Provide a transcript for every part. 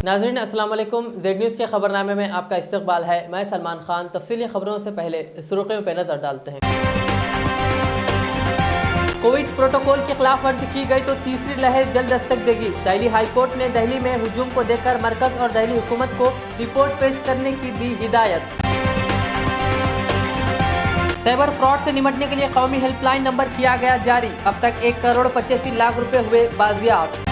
नाज़रीन अस्सलाम वालेकुम। जेड न्यूज़ के खबरनामे में आपका इस्तकबाल है। मैं सलमान खान। तफसीली खबरों से पहले सुर्खियों पर नजर डालते हैं। कोविड प्रोटोकॉल की खिलाफ वर्जी की गई तो तीसरी लहर जल्द दस्तक देगी। दिल्ली हाई कोर्ट ने दिल्ली में हुजूम को देखकर मरकज और दिल्ली हुकूमत को रिपोर्ट पेश करने की दी हिदायत। साइबर फ्रॉड से निपटने के लिए कौमी हेल्पलाइन नंबर किया गया जारी। अब तक 1,85,00,000 रुपए हुए बाजियाब।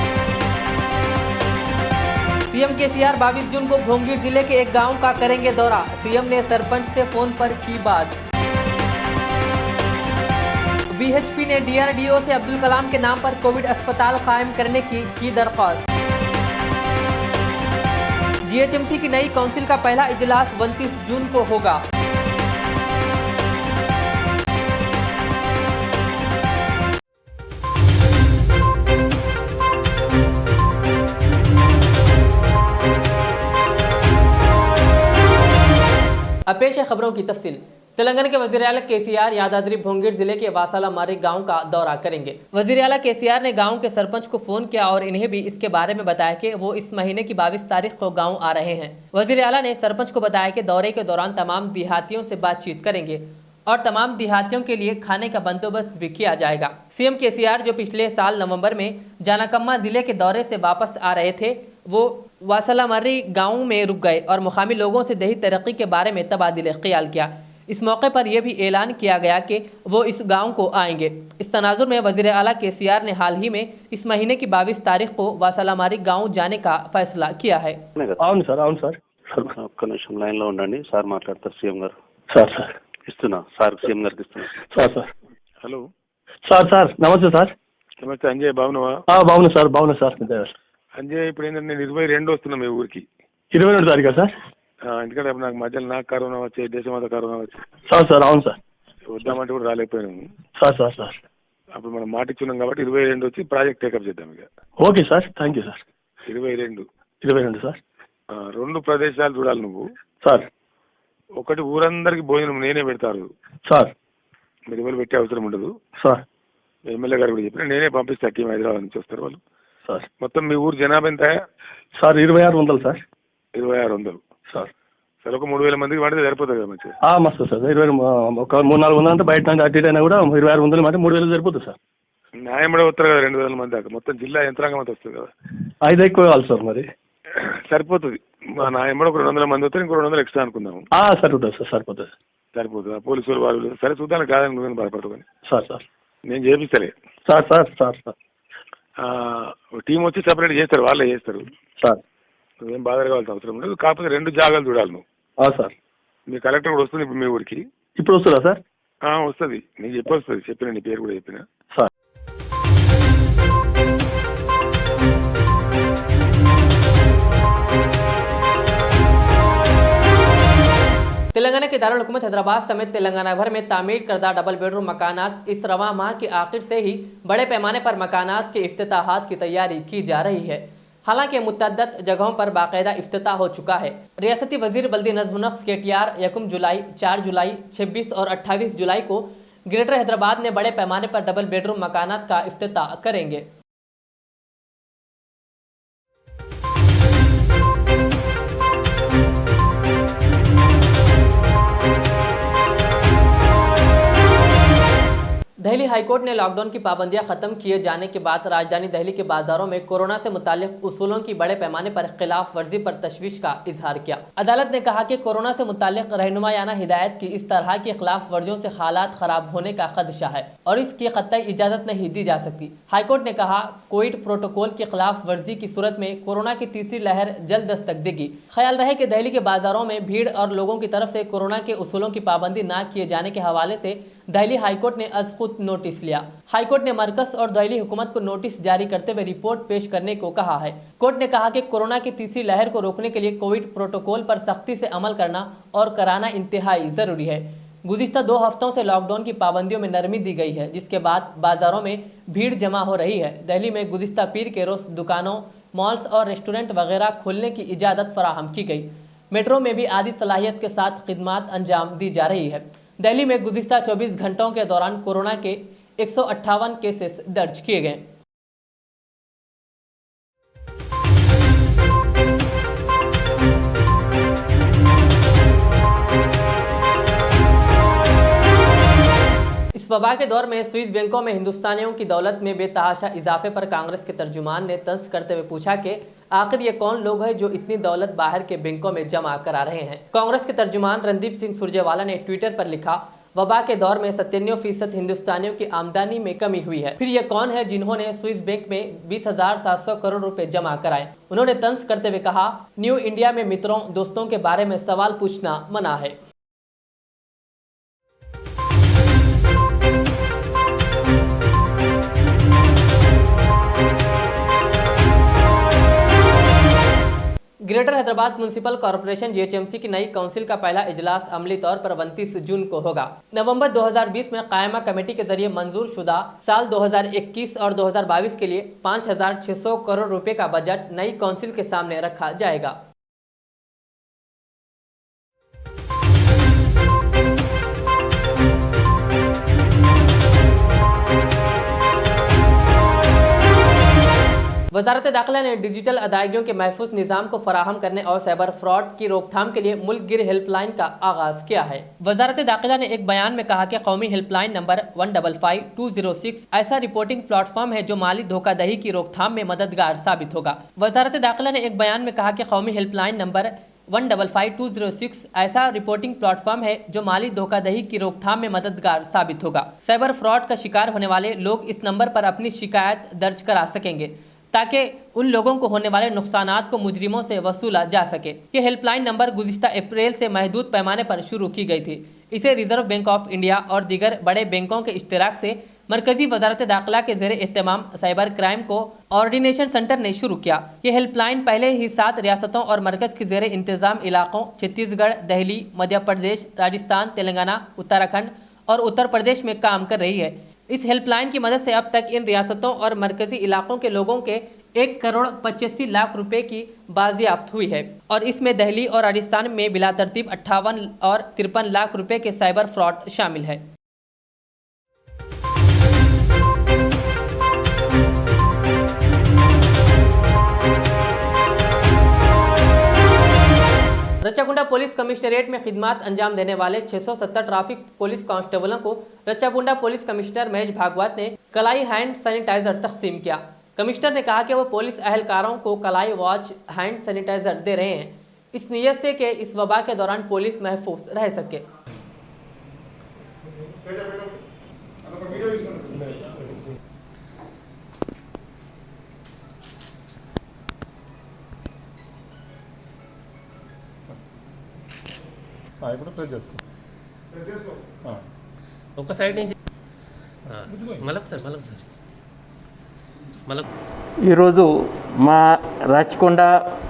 सीएम केसीआर 22 जून को भोंगीर जिले के एक गांव का करेंगे दौरा। सीएम ने सरपंच से फोन पर की बात। बीएचपी ने डीआरडीओ से अब्दुल कलाम के नाम पर कोविड अस्पताल कायम करने की दरख्वास्त। जीएचएमसी की नई काउंसिल का पहला इजलास 29 जून को होगा। अब पेश है खबरों की तफसील। तेलंगाना के वज़ीर आला केसीआर यादाद्री भोंगीर जिले के वासाला मारी गांव का दौरा करेंगे। वज़ीर आला केसीआर ने गांव के सरपंच को फोन किया और इन्हें भी इसके बारे में बताया कि वो इस महीने की 22 तारीख को गांव आ रहे हैं। वज़ीर आला ने सरपंच को बताया कि दौरे के दौरान तमाम देहातियों से बातचीत करेंगे और तमाम देहातियों के लिए खाने का बंदोबस्त भी किया जाएगा। सीएम केसीआर जो पिछले साल नवंबर में जानाकम्मा जिले के दौरे से वापस आ रहे थे, वो वासला मर्री गाँव में रुक गए और मुकामी लोगों से देही तरक्की के बारे में तबादिल ख्याल किया। इस मौके पर यह भी ऐलान किया गया कि वो इस गांव को आएंगे। इस तनाजुर में वज़ीर आला केसीआर ने हाल ही में इस महीने की 22 तारीख को वासला मारी गाँव जाने का फैसला किया है। అవును సార్ ఒక్క నిమిషం లైన్ లో ఉండండి. సార్ మాట్లాడతారు సీఎం గారు. సార్ ఇస్తున్నా సార్ సీఎం గారికి ఇస్తున్నా. సార్ హలో సార్ నమస్తే సార్. నమస్తే అంజయ్, బాగున్నావా? బాగున్నా సార్. అంజయ్, ఇప్పుడు ఏంటంటే నేను 22 వస్తున్నా మీ ఊరికి. 22 తారీఖా సార్? ఎందుకంటే నాకు మధ్యలో నాకు కరోనా వచ్చి దేశం అంతా కరోనా వచ్చి సార్ అవును సార్. వద్దామంటే కూడా రాలేకపోయినాము సార్. అప్పుడు మనం మాట ఇచ్చున్నాం కాబట్టి 22 వచ్చి ప్రాజెక్ట్ టేకప్ చేద్దాం. ఇక okay sir, thank you sir. 22 sir. 2 ప్రదేశాలు చూడాలి నువ్వు సార్. ఒకటి ఊరందరికి భోజనం నేనే పెడతారు సార్. మీరు ఎవరు పెట్టే అవసరం ఉండదు సార్. ఎమ్మెల్యే గారు కూడా చెప్పిన నేనే పంపిస్తా. టీం హైదరాబాద్ నుంచి వస్తారు వాళ్ళు. సార్ మొత్తం మీ ఊరు జనాభా ఎంత సార్? 2600 సార్. 2600 సార్. సరే, ఒక 3000 మందికి పడితే సరిపోతుంది కదా మంచిగా? మస్తు సార్. ఒక 300-400 అంటే బయట నుంచి అటు అయినా కూడా 2600 అంటే 3000 సరిపోతుంది సార్. న్యాయం కూడా వస్తారు కదా 2000 మంది దాకా. మొత్తం జిల్లా యంత్రాంగం అంతా వస్తుంది కదా. 5 ఎక్కువ కావాలి సార్. మరి సరిపోతుంది. మా న్యాయం కూడా ఒక 200 మంది వస్తారు, ఇంకో 200 ఎక్స్ట్రా అనుకుందాము. సరిపోతుంది సార్. సరిపోతుంది. పోలీసు వాళ్ళు సరే చూద్దానికి కాదని నువ్వేం బాధపడుతుంది సార్. నేను చేపిస్తలే సార్. టీం వచ్చి సపరేట్ చేస్తారు, వాళ్ళే చేస్తారు సార్. నువ్వేం బాధ కావాల్సిన అవసరం ఉండదు. కాకపోతే 2 జాగాలు చూడాలి నువ్వు. సార్. మీ కలెక్టర్ కూడా వస్తుంది ఇప్పుడు మీ ఊరికి. ఇప్పుడు వస్తుందా సార్? వస్తుంది. నీకు చెప్పొస్తుంది. చెప్పిన నీ పేరు కూడా చెప్పిన సార్. तेलंगाना के दारुल हुकूमत हैदराबाद समेत तेलंगाना भर में तामीर करदा डबल बेडरूम मकानात इस रवा माह के आखिर से ही बड़े पैमाने पर मकानात के इफ्तिताहात की तैयारी की जा रही है। हालांकि मुतअद्दद जगहों पर बाकायदा इफ्तिताह हो चुका है। रियासती वजीर बल्दी नज़्म नक्श KTR 1 जुलाई, 4 जुलाई, 26 और 28 जुलाई को ग्रेटर हैदराबाद में बड़े पैमाने पर डबल बेडरूम मकानात का इफ्तिताह करेंगे। दिल्ली हाईकोर्ट ने लॉकडाउन की पाबंदियां खत्म किए जाने के बाद राजधानी दिल्ली के बाजारों में कोरोना से मुताल्लिक उसूलों की बड़े पैमाने पर खिलाफ वर्जी पर तशवीश का इजहार किया। अदालत ने कहा कि कोरोना से मुताल्लिक रहनुमायाना हिदायत की इस तरह की खिलाफ वर्जियों से हालात खराब होने का खदशा है और इसकी कतई इजाजत नहीं दी जा सकती। हाईकोर्ट ने कहा, कोविड प्रोटोकॉल की खिलाफ वर्जी की सूरत में कोरोना की तीसरी लहर जल्द दस्तक देगी। ख्याल रहे कि दिल्ली के बाजारों में भीड़ और लोगों की तरफ से कोरोना के उसूलों की पाबंदी न किए जाने के हवाले से दिल्ली हाईकोर्ट ने अज खुद नोटिस लिया। हाईकोर्ट ने मरकज और दिल्ली हुकूमत को नोटिस जारी करते हुए रिपोर्ट पेश करने को कहा है। कोर्ट ने कहा कि कोरोना की तीसरी लहर को रोकने के लिए कोविड प्रोटोकॉल पर सख्ती से अमल करना और कराना इंतहाई जरूरी है। गुज़िश्ता 2 हफ्तों से लॉकडाउन की पाबंदियों में नरमी दी गई है, जिसके बाद बाजारों में भीड़ जमा हो रही है। दिल्ली में गुज़िश्ता पीर के रोज दुकानों, मॉल्स और रेस्टोरेंट वगैरह खोलने की इजाज़त फराहम की गई। मेट्रो में भी आधी सलाहियत के साथ खिदमात अंजाम दी जा रही है। दिल्ली में गुज़िश्ता 24 घंटों के दौरान कोरोना के 158 केसेस दर्ज किए गए। इस वबा के दौर में स्विस बैंकों में हिंदुस्तानियों की दौलत में बेतहाशा इजाफे पर कांग्रेस के तर्जुमान ने तंज करते हुए पूछा कि आखिर ये कौन लोग हैं जो इतनी दौलत बाहर के बैंकों में जमा करा रहे हैं। कांग्रेस के तर्जुमान रणदीप सिंह सुरजेवाला ने ट्विटर पर लिखा, वबा के दौर में 97% हिंदुस्तानियों की आमदनी में कमी हुई है। फिर ये कौन है जिन्होंने स्विस बैंक में 20,700 करोड़ रुपए जमा कराए। उन्होंने तंज करते हुए कहा, न्यू इंडिया में मित्रों दोस्तों के बारे में सवाल पूछना मना है। Greater Hyderabad municipal corporation GHMC की नई काउंसिल का पहला इजलास अमली तौर पर 29 जून को होगा। नवंबर 2020 में कायमा कमेटी के जरिए मंजूर शुदा साल 2021 और 2022 के लिए 5,600 करोड़ रुपए का बजट नई काउंसिल के सामने रखा जाएगा। वजारत दाखिला ने डिजिटल अदायगियों के महफूज निज़ाम को फराहम करने और साइबर फ्रॉड की रोकथाम के लिए मुल्क गिर हेल्पलाइन का आगाज किया है। वजारत दाखिला ने एक बयान में कहा कि कौमी हेल्पलाइन नंबर 155206 ऐसा रिपोर्टिंग प्लेटफॉर्म है जो माली धोखाधड़ी की रोकथाम में मददगार साबित होगा। वजारत दाखिला ने एक बयान में कहा कि कौमी हेल्पलाइन नंबर 155206 ऐसा रिपोर्टिंग प्लेटफॉर्म है जो माली धोखाधड़ी की रोकथाम में मददगार साबित होगा। साइबर फ्रॉड का शिकार होने वाले लोग इस नंबर पर अपनी शिकायत दर्ज करा सकेंगे ताकि उन लोगों को होने वाले नुकसानात को मुजरिमों से वसूला जा सके। ये हेल्पलाइन नंबर गुज़िश्ता अप्रैल से महदूद पैमाने पर शुरू की गई थी। इसे रिजर्व बैंक ऑफ इंडिया और दीगर बड़े बैंकों के इश्तिराक से मरकजी वजारत दाखिला के ज़ेरे एहतमाम साइबर क्राइम कोऑर्डिनेशन सेंटर ने शुरू किया। ये हेल्पलाइन पहले ही 7 रियासतों और मरकज़ के ज़ेरे इंतज़ाम इलाकों छत्तीसगढ़, दिल्ली, मध्य प्रदेश, राजस्थान, तेलंगाना, उत्तराखंड और उत्तर प्रदेश में काम कर रही है। इस हेल्पलाइन की मदद से अब तक इन रियासतों और मरकजी इलाकों के लोगों के 1,85,00,000 रुपए की बाजियाफ्त हुई है और इसमें दिल्ली और राजस्थान में बिला तरतीब 58 और 53 लाख रुपए के साइबर फ्रॉड शामिल है। रच्चाकुंडा पुलिस कमिश्नरेट में खिदमत अंजाम देने वाले 670 ट्रैफिक पुलिस कांस्टेबलों को रच्चाकुंडा पुलिस कमिश्नर महेश भागवत ने कलाई हैंड सैनिटाइजर तकसीम किया। कमिश्नर ने कहा कि वो पुलिस अहलकारों को कलाई वॉच हैंड सैनिटाइजर दे रहे हैं इस नीयत से कि इस वबा के दौरान पुलिस महफूज रह सके। ఇప్పుడు ప్రెస్ చేసుకో ఒక సైడ్ నుంచి మళ్ళీ సార్ ఈరోజు మా రాచకొండ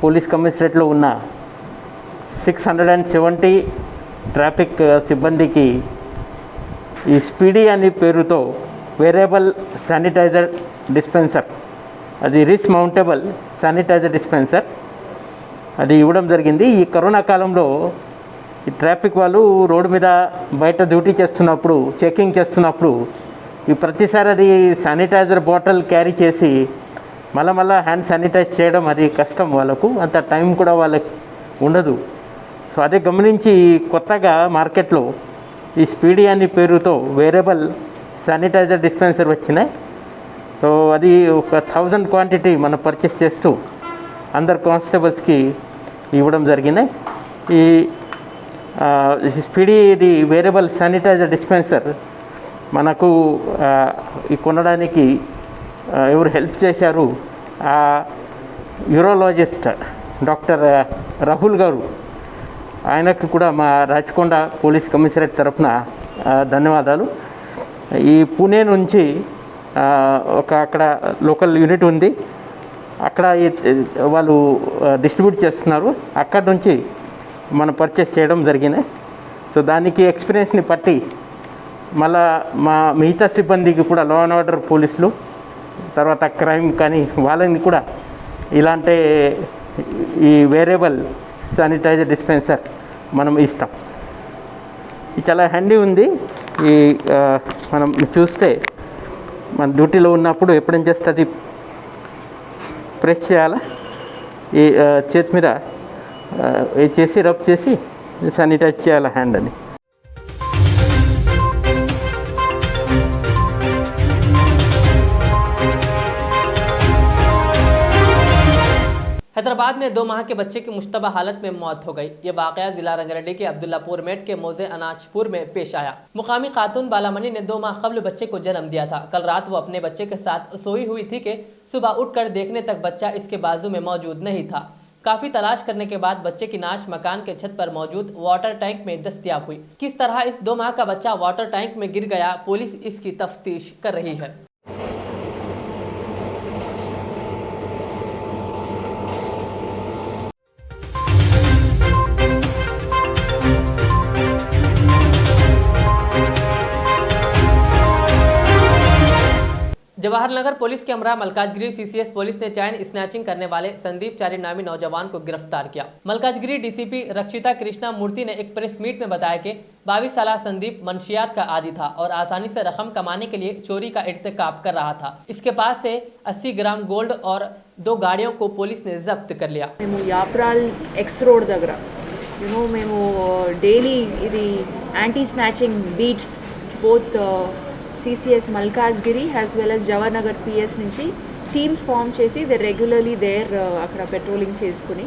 పోలీస్ కమిషనరేట్లో ఉన్న 670 ట్రాఫిక్ సిబ్బందికి ఈ స్పీడీ అనే పేరుతో వేరియబుల్ శానిటైజర్ డిస్పెన్సర్, అది రిస్ట్ మౌంటబుల్ శానిటైజర్ డిస్పెన్సర్ అది ఇవ్వడం జరిగింది। ఈ కరోనా కాలంలో ఈ ట్రాఫిక్ వాళ్ళు రోడ్డు మీద బయట డ్యూటీ చేస్తున్నప్పుడు, చెకింగ్ చేస్తున్నప్పుడు ఈ ప్రతిసారి అది శానిటైజర్ బాటిల్ క్యారీ చేసి మళ్ళా హ్యాండ్ శానిటైజ్ చేయడం అది కష్టం, వాళ్ళకు అంత టైం కూడా వాళ్ళకి ఉండదు। సో అదే గమనించి కొత్తగా మార్కెట్లో ఈ స్పీడీ అనే పేరుతో వేరియబుల్ శానిటైజర్ డిస్పెన్సర్ వచ్చినాయి। సో అది ఒక 1000 క్వాంటిటీ మనం పర్చేస్ చేస్తూ అందరు కానిస్టేబుల్స్కి ఇవ్వడం జరిగినాయి। ఈ స్పీడీ ఇది వేరియబుల్ శానిటైజర్ డిస్పెన్సర్ మనకు ఈ కొనడానికి ఎవరు హెల్ప్ చేశారు, యూరోలాజిస్ట్ డాక్టర్ రాహుల్ గారు, ఆయనకు కూడా మా రాచకొండ పోలీస్ కమిషనరేట్ తరఫున ధన్యవాదాలు। ఈ పూణే నుంచి అక్కడ లోకల్ యూనిట్ ఉంది, అక్కడ వాళ్ళు డిస్ట్రిబ్యూట్ చేస్తున్నారు, అక్కడ నుంచి మనం పర్చేస్ చేయడం జరిగినాయి। సో దానికి ఎక్స్పీరియన్స్ని బట్టి మళ్ళా మా మిగతా సిబ్బందికి కూడా లా అండ్ ఆర్డర్ పోలీసులు తర్వాత క్రైమ్ కానీ వాళ్ళని కూడా ఇలాంటి ఈ వేరియబుల్ శానిటైజర్ డిస్పెన్సర్ మనం ఇస్తాం। ఇది చాలా హ్యాండీ ఉంది। ఈ మనం చూస్తే మన డ్యూటీలో ఉన్నప్పుడు ఎప్పుడేం చేస్తే అది ప్రెస్ చేయాలా, ఈ చేతి మీద చేసి రబ్ చేసి శానిటైజ్ చేయాలి హ్యాండ్ అని। हैदराबाद में 2 माह के बच्चे की मुश्तबा हालत में मौत हो गई। ये वाकया जिला रंगारेड्डी के अब्दुल्लापुर मेट के मौजे अनाजपुर में पेश आया। मुकामी खातून बालामणि ने 2 माह कबल बच्चे को जन्म दिया था। कल रात वो अपने बच्चे के साथ सोई हुई थी कि सुबह उठकर देखने तक बच्चा इसके बाजू में मौजूद नहीं था। काफी तलाश करने के बाद बच्चे की नाश मकान के छत पर मौजूद वाटर टैंक में दस्तयाब हुई। किस तरह इस 2 माह का बच्चा वाटर टैंक में गिर गया, पुलिस इसकी तफ्तीश कर रही है। जवाहर नगर पुलिस के अमरा मलकाजगिरी सीसीएस पुलिस ने चैन स्नैचिंग करने वाले संदीप चारी नामी नौजवान को गिरफ्तार किया। मलकाजगिरी डीसीपी रक्षिता कृष्णा मूर्ति ने एक प्रेस मीट में बताया कि 22 साल संदीप मंशियात का आदी था और आसानी से रकम कमाने के लिए चोरी का इर्तिकाब कर रहा था। इसके पास से 80 ग्राम गोल्ड और 2 गाड़ियों को पुलिस ने जब्त कर लिया। याप्राल एक्स रोड दग्गर మేము డైలీ ఇది anti snatching beats both CCS Malkajgiri as well as Jawahar Nagar PS నుంచి టీమ్స్ ఫామ్ చేసి దే రెగ్యులర్లీ దేర్ అక్కడ పెట్రోలింగ్ చేసుకుని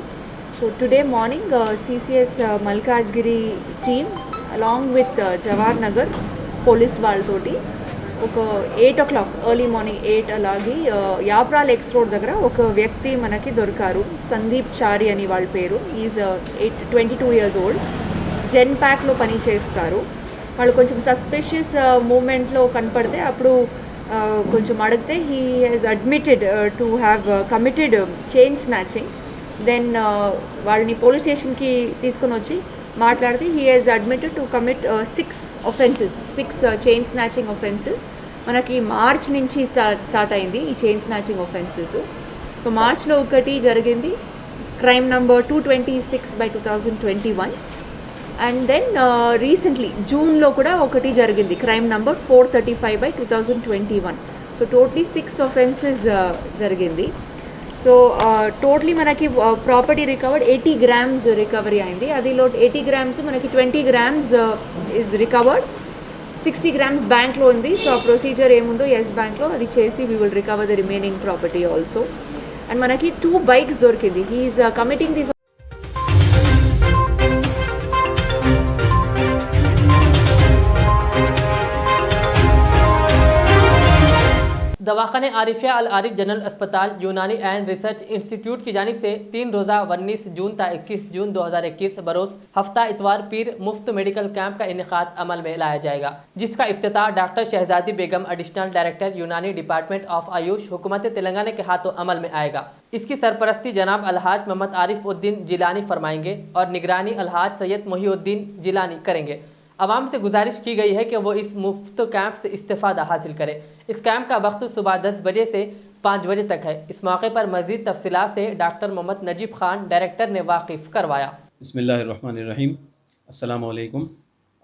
so today morning CCS Malkajgiri team along with Jawahar Nagar police వాళ్ళతోటి ఒక 8 o'clock ఎర్లీ మార్నింగ్ 8 అలాగే యాప్రాల్ ఎక్స్ రోడ్ దగ్గర ఒక వ్యక్తి మనకి దొరికారు. సందీప్ చారి అని వాళ్ళ పేరు. Is 22 years old. జెన్ ప్యాక్లో పని చేస్తారు. వాళ్ళు కొంచెం సస్పిషియస్ మూమెంట్లో కనపడితే అప్పుడు కొంచెం అడిగితే he has admitted to have committed chain snatching. Then వాళ్ళని పోలీస్ స్టేషన్కి తీసుకొని వచ్చి మాట్లాడితే he has admitted to commit 6 offenses, 6 chain snatching offenses. మనకి మార్చ్ నుంచి స్టార్ట్ అయింది ఈ చైన్ స్నాచింగ్ offenses. సో మార్చ్లో ఒకటి జరిగింది, crime number 226/2021. And then recently జూన్లో కూడా ఒకటి జరిగింది, crime number 435/2021. So totally 6 offenses జరిగింది. సో టోటలీ మనకి ప్రాపర్టీ రికవర్డ్ 80 grams రికవరీ అయింది. అదిలో 80 grams మనకి 20 grams ఇస్ రికవర్డ్, 60 grams బ్యాంక్లో ఉంది. సో ఆ ప్రొసీజర్ ఏముందో ఎస్ బ్యాంక్లో అది చేసి we will recover the remaining property also. And మనకి 2 bikes దొరికింది. He is committing this. दवाखाने आरिफिया अल आरिफ जनरल अस्पताल यूनानी एंड रिसर्च इंस्टीट्यूट की जानिब से 3 रोज़ा 19 जून ता 21 जून 2021 बरोज़ हफ्ता इतवार पीर मुफ्त मेडिकल कैंप का इनेकाद अमल में लाया जाएगा, जिसका इफ्तिताह doctor Shahzadi Begum additional director यूनानी डिपार्टमेंट ऑफ आयुष हुकूमत तेलंगाना के हाथों अमल में आएगा। इसकी सरपरस्ती जनाब अलहाज मोहम्मद आरिफ उद्दीन जिलानी फरमाएंगे और निगरानी अलहाज सैयद मोहिउद्दीन जिलानी करेंगे। आवाम से गुजारिश की गई है कि वो इस मुफ्त कैंप से इस्तेफादा हासिल करें। इस कैंप का वक्त सुबह 10 बजे से 5 बजे तक है। इस मौके पर मज़ीद तफसीलात से डॉक्टर मोहम्मद नजीब खान डायरेक्टर ने वाकिफ़ करवाया। बिस्मिल्लाहिर्रहमानिर्रहीम। अस्सलामु अलैकुम।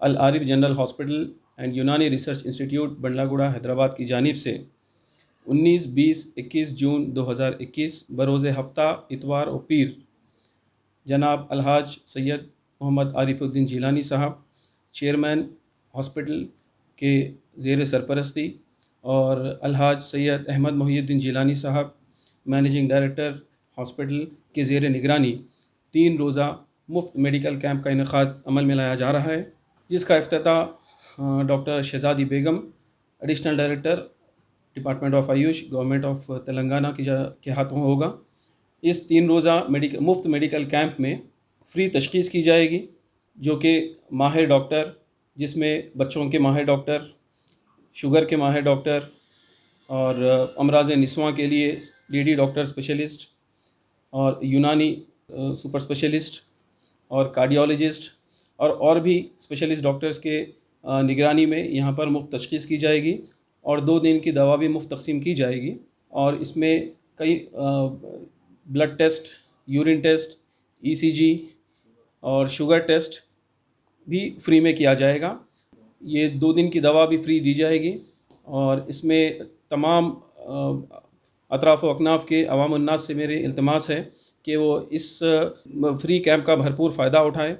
अल आरिफ जनरल हॉस्पिटल एंड यूनानी रिसर्च इंस्टीट्यूट बंडलागुड़ा हैदराबाद की जानिब से 19, 20, 21 जून 2021 बरोज़ हफ्ता इतवार और पीर जनाब अलहाज सैयद मोहम्मद आरिफुद्दीन जिलानी साहब चेयरमैन हॉस्पिटल के ज़ेर सरपरस्ती और अलहाज सैयद अहमद मोहिउद्दीन जिलानी साहब मैनेजिंग डायरेक्टर हॉस्पिटल के ज़ेर निगरानी 3 रोज़ा मुफ्त मेडिकल कैंप का इनेकाद अमल में लाया जा रहा है, जिसका इफ्तिताह doctor Shahzadi Begum additional director department of AYUSH government of Telangana के हाथों होगा। इस 3 रोज़ा मुफ्त मेडिकल कैंप में फ़्री तशख़ीस की जाएगी, जो कि माहिर डॉक्टर, जिसमें बच्चों के माहिर डॉक्टर, शुगर के माहिर डॉक्टर और अमराज निस्वां के लिए लेडी डॉक्टर स्पेशलिस्ट और यूनानी सुपर स्पेशलिस्ट और कार्डियोलॉजिस्ट और भी स्पेशलिस्ट डॉक्टर्स के निगरानी में यहाँ पर मुफ्त तशख़ीस की जाएगी और 2 दिन की दवा भी मुफ्त तकसीम की जाएगी। और इसमें कई blood test, urine test, ECG और शुगर टेस्ट भी फ्री में किया जाएगा। ये 2 दिन की दवा भी फ्री दी जाएगी और इसमें तमाम अतराफ़ व अकनाफ के अवाम उन्नास से मेरे इल्तिमास है कि वो इस फ्री कैंप का भरपूर फ़ायदा उठाएं।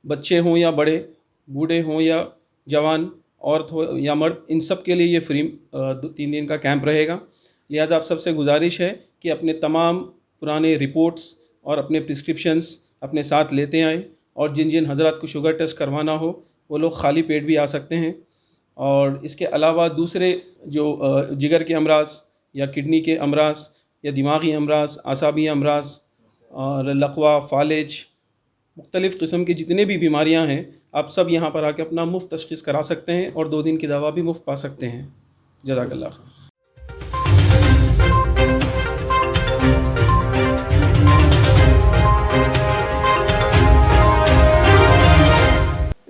बच्चे हों या बड़े, बूढ़े हों या जवान, औरत हो या मर्द, इन सब के लिए ये फ्री 3 दिन का कैंप रहेगा। लिहाजा आप सबसे गुजारिश है कि अपने तमाम पुराने रिपोर्ट्स और अपने प्रिस्क्रिप्शंस अपने साथ लेते आएँ, और जिन जिन हज़रात को शुगर टेस्ट करवाना हो वो लोग खाली पेट भी आ सकते हैं। और इसके अलावा दूसरे जो जिगर के अमराज या किडनी के अमराज या दिमागी अमराज, आसाबी अमराज और लकवा, फालिज, मुख्तलिफ़ किस्म की जितने भी बीमारियां हैं, आप सब यहाँ पर आके अपना मुफ्त तशख़ीस करा सकते हैं और 2 दिन की दवा भी मुफ्त पा सकते हैं। जज़ाकल्लाह खैर।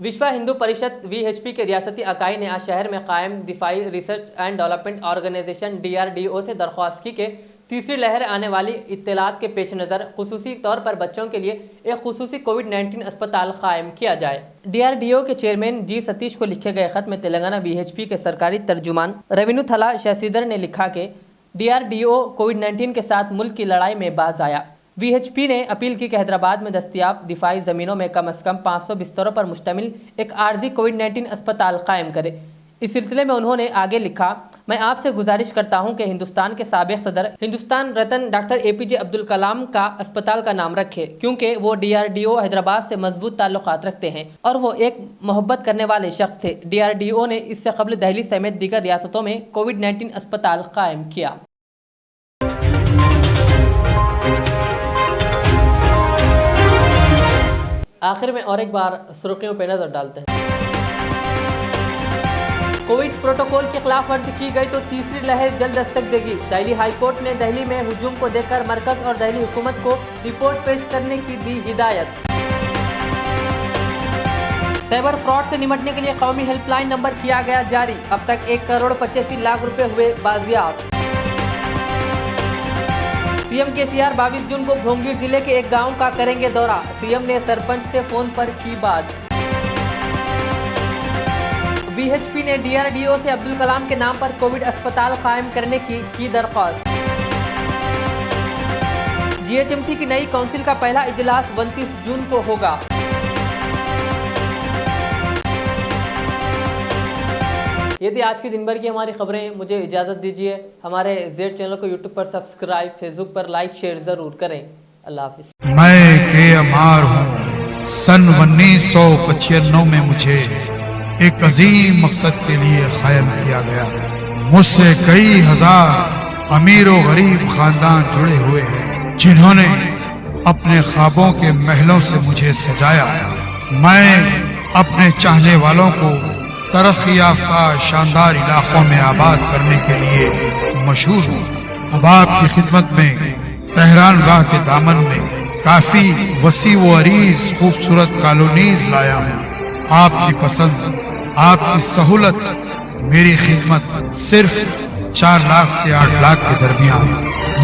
विश्व हिंदू परिषद VHP के रियासती इकाई ने आज शहर में कायम दिफाई research and development organisation DRDO से दरख्वास्त की कि तीसरी लहर आने वाली इत्तलात के पेश नज़र खुसूसी तौर पर बच्चों के लिए एक खुसूसी कोविड-19 अस्पताल कायम किया जाए। DRDO के चेयरमैन G सतीश को लिखे गए खत में तेलंगाना VHP के सरकारी तर्जुमान रविनुथला शशिधर ने लिखा कि DRDO कोविड-19 के साथ मुल्क की लड़ाई में बाज आया। VHP ने अपील की कि हैदराबाद में दस्तियाब दिफाई ज़मीनों में कम अज़ कम 500 बिस्तरों पर मुश्तमिल एक आर्जी कोविड-19 अस्पताल कायम करे। इस सिलसिले में उन्होंने आगे लिखा, मैं आपसे गुजारिश करता हूं कि हिंदुस्तान के साबिक़ सदर हिंदुस्तान रत्न डॉक्टर APJ अब्दुल कलाम का अस्पताल का नाम रखे, क्योंकि वो DRDO हैदराबाद से मजबूत ताल्लुकात रखते हैं और वो एक मोहब्बत करने वाले शख्स थे। DRDO ने इससे कबल दिल्ली समेत दीगर रियासतों में कोविड-19 अस्पताल कायम किया। आखिर में और एक बार सुर्खियों पर नजर डालते हैं। कोविड प्रोटोकॉल की खिलाफ वर्जी की गई तो तीसरी लहर जल्द दस्तक देगी। दिल्ली हाई कोर्ट ने दिल्ली में हुजूम को देखकर मरकज और दिल्ली हुकूमत को रिपोर्ट पेश करने की दी हिदायत। साइबर फ्रॉड से निपटने के लिए कौमी हेल्पलाइन नंबर किया गया जारी। अब तक 1,85,00,000 रुपए हुए बाजियाब। सीएम केसीआर 22 जून को भोंगीर जिले के एक गांव का करेंगे दौरा। सीएम ने सरपंच से फोन पर की बात। VHP ने DRDO से अब्दुल कलाम के नाम पर कोविड अस्पताल कायम करने की दरख्वास्त। GHMC की नई काउंसिल का पहला इजलास 29 जून को होगा। ये थी आज की दिन भर की हमारी खबरें। मुझे इजाज़त दीजिए। हमारे जेड चैनल को यूट्यूब पर सब्सक्राइब, फेसबुक पर लाइक शेयर ज़रूर करें। अल्लाह हाफिज़। मैं के अमार हूँ। सन 1995 में मुझे एक अजीम मकसद के लिए कायम किया गया। मुझसे कई हजार अमीर व गरीब खानदान जुड़े हुए हैं, जिन्होंने अपने ख्वाबों के महलों से मुझे सजाया। मैं अपने चाहने वालों को तरक्की याफ्ता शानदार इलाकों में आबाद करने के लिए मशहूर हूँ। अब आपकी खिदमत में तेहरान गाह के दामन में काफी वसी व अरीज खूबसूरत कॉलोनीज लाया हूँ। आपकी पसंद, आपकी सहूलत, मेरी खिदमत सिर्फ 4 लाख से 8 लाख के दरमियान।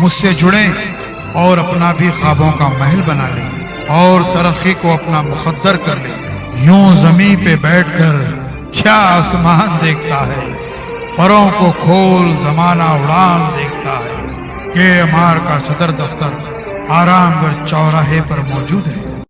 मुझसे जुड़ें और अपना भी ख्वाबों का महल बना लें और तरक्की को अपना मुकद्दर कर लें। यूं जमीन पे बैठकर क्या आसमान देखता है, परों को खोल जमाना उड़ान देखता है। के अमार का सदर दफ्तर आरामगढ़ चौराहे पर मौजूद है।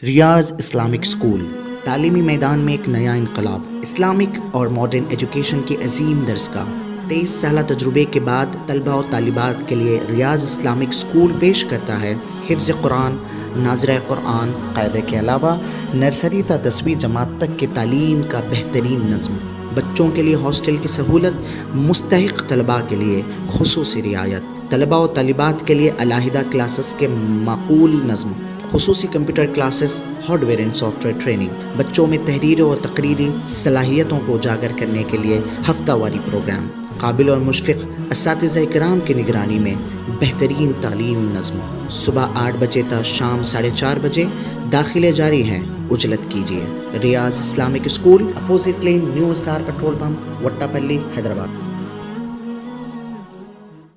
रियाज इस्लामिक स्कूल तालीमी मैदान में एक नया इनकलाब। इस्लामिक और मॉडर्न एजुकेशन की अजीम दरसगाह। 23 साल तजुर्बे के बाद तलबा और तालिबात के लिए रियाज इस्लामिक स्कूल पेश करता है हिफ्ज़ कुरान, नाज़िरा कुरान, क़ायदे के अलावा नर्सरी ta 10वीं जमात तक की तालीम का बेहतरीन नज़्म। बच्चों के लिए हॉस्टल की सहूलत, मुस्तहिक़ तलबा के लिए खुसूसी रियायत, तलबा और तालिबात के लिए अलहदा क्लासेस के माकूल नज़्म, खुसूसी computer classes, hardware and software training. बच्चों में तहरीर और तकरीरी सलाहियतों को उजागर करने के लिए हफ्तावारी प्रोग्राम। काबिल और मुशफ़िक़ असातिज़ा इकराम की निगरानी में बेहतरीन तालीम नज़्म। सुबह 8 बजे तक शाम 4:30 बजे दाखिले जारी हैं। उजलत कीजिए। Riyaz Islamic school, opposite lane, new SR petrol pump, Vattapalli, Hyderabad.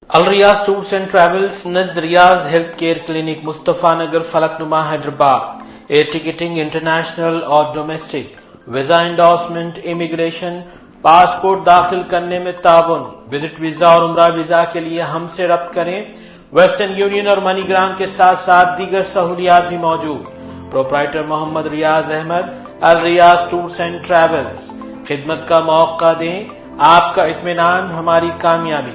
Al Riyaz tours and travels नज़द Riyaz health care clinic, Mustafa Nagar, Falaknuma, Hyderabad. Air ticketing international और domestic, visa endorsement, immigration, passport दाखिल करने में ताउन, विजिट वीजा और उम्रा वीजा के लिए हमसे रब्त करें। वेस्टर्न यूनियन और मनीग्राम के साथ साथ दीगर सहूलियात भी मौजूद। Proprietor Mohammad Riyaz Ahmed, Al Riyaz tours and travels. खिदमत का मौका दें, आपका इत्मीनान हमारी कामयाबी।